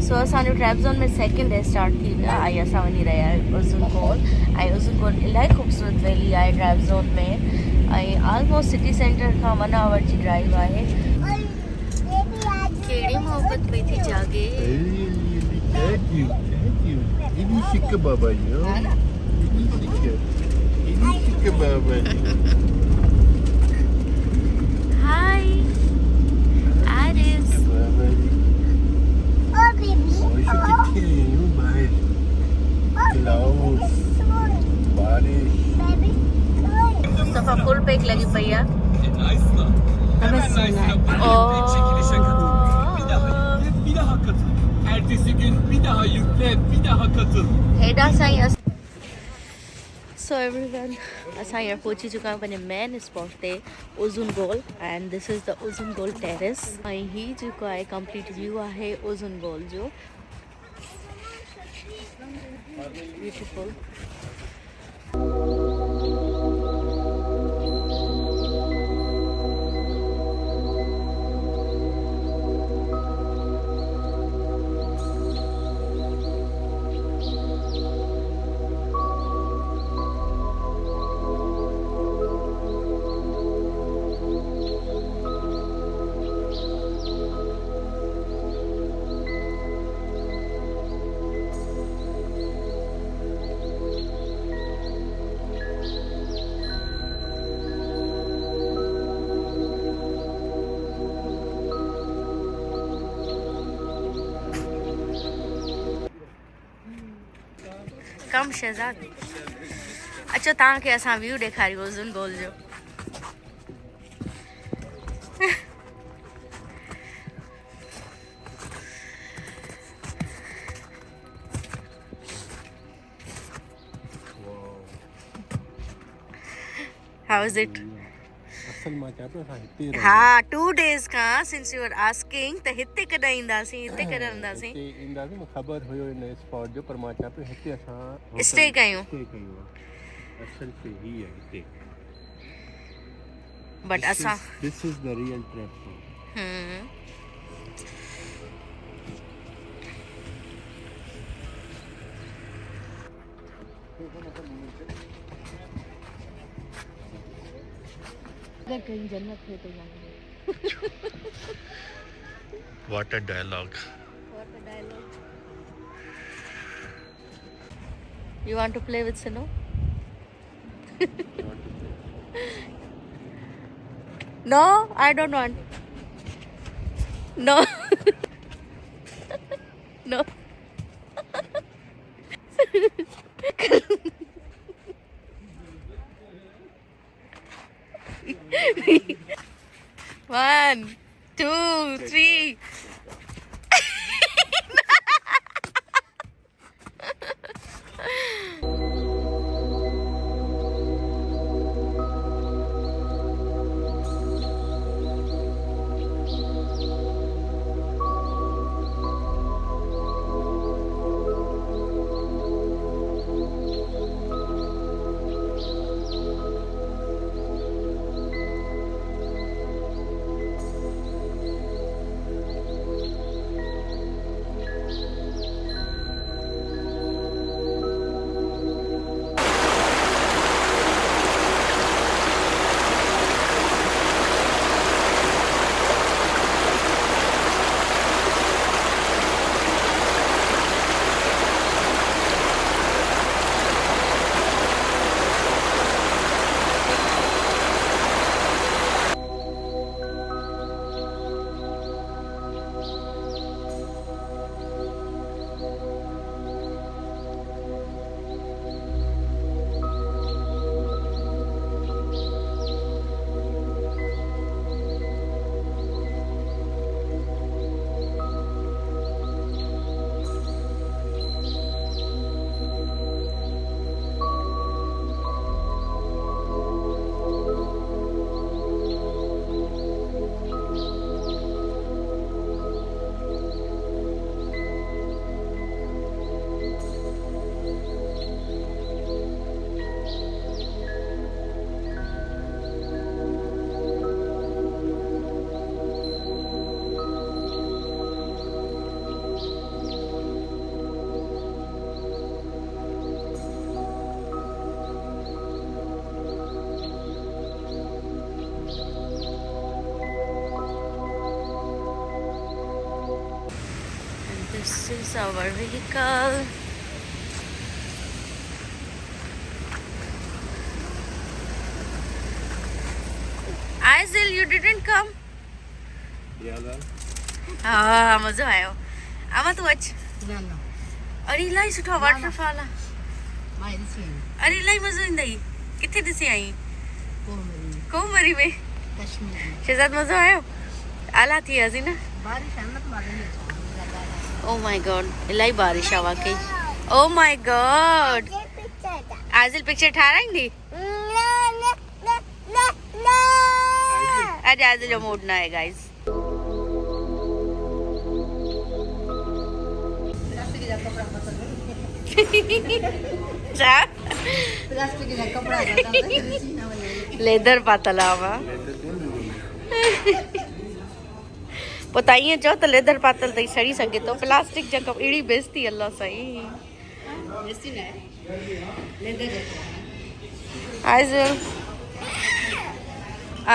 सो असांजो ट्रैब्ज़ोन में second day start थी वियो आहे। असां वञी रहिया आहियूं उज़ुंगोल। ऐं उज़ुंगोल इलाही ख़ूबसूरत वैली आहे ट्रैब्ज़ोन में। ऐं ऑलमोस्ट सिटी सेंटर खां 1 आवर जी ड्राइव आहे। कहिड़ी मोहब्बत पई थी जागे। Thank you. Ini şıkkı babayı. Ini şıkkı babayı. Hi, Aris. Oh baby. Oh şıkkı babayı. Clouds. बारिश। सफा फुल पैक लगी पई है। Ertesi gün bir daha yükle, bir daha katıl. So everyone, असां यहाँ पहुची चुका आहियूं पंहिंजे मेन स्पॉट ते Uzungol and this is the Uzungol terrace. ऐं हीउ जेको आहे कंप्लीट व्यू आहे उज़ुंगोल जो। ब्यूटीफुल। कम शहजाद अचो तव्हांखे असां व्यू ॾेखारियूं उज़ुंगोल जो। How is it? हाँ 2 days का since you were asking त हिते कॾहिं ईंदासीं हिते कॾहिं ईंदासीं ख़बर हुयो इन स्पॉट जो पर मां चवां पियो हिते असां स्टे कयूं असल से ही है हिते बट असां दिस इज द रियल ट्रैब्ज़ोन। अगर कहीं जन्नत है तो यहाँ। What a dialogue. What a dialogue. You want to play with Sino? No, I don't want. No. No. One, 2, 3. This is our vehicle. Aizil, you didn't come? હા મજો આવ્યો આમાં તું જ અરે લાઈ સુઠો વોટરફॉल અરે લાઈ મજો ઈંદઈ किथे दिसी आई कोमरी में शहजाद मजो आयो आला थी हसी ना ओ माय गॉड इलाई बारिश आवा के ओ माय गॉड आजिल पिक्चर ठाराएंगी आज आजिल जो मूड ना है गाइस लेदर पातलावा बताइए जो तो लेदर पातल तई सड़ी सके तो प्लास्टिक जगह इड़ी बेइज्जती अल्लाह सही बेइज्जती ना लेदर आज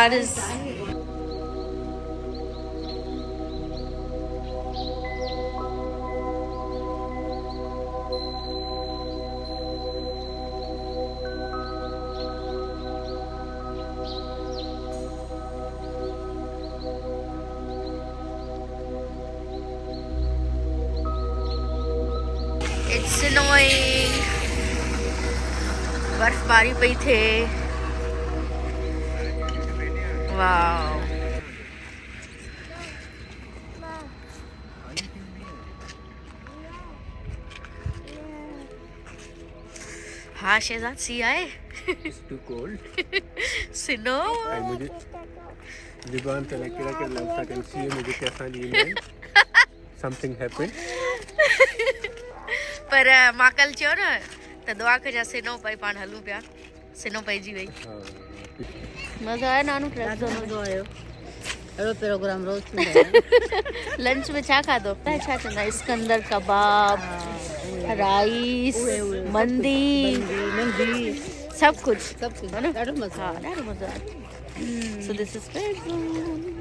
आरिस It's annoying. बर्फबारी पई थे वाओ हाँ शहजाद सी आए It's too cold. Synonym And मुझे जुबान पे लग के लग सकते हैं मुझे कैसा नींद है something happened. पर मां कल चयो न त दुआ कजा सिनो पई पाण हलूं पिया सिनो पइजी वई मज़ो आयो नानू ट्रैवज़न मज़ो आयो अहिड़ो प्रोग्राम रोज़ थींदो आहे लंच में छा खाधो छा चवंदा सिकंदर कबाब राइस मंदी सब कुछ ॾाढो मज़ो हा ॾाढो मज़ो आयो so this is Trabzon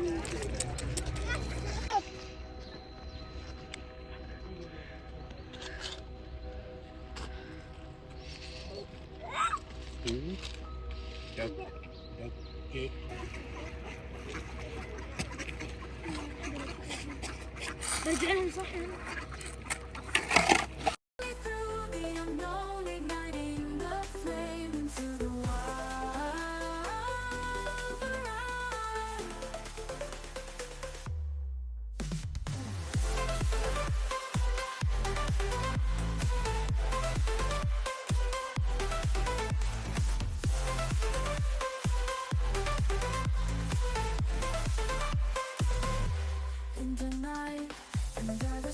In the night, under the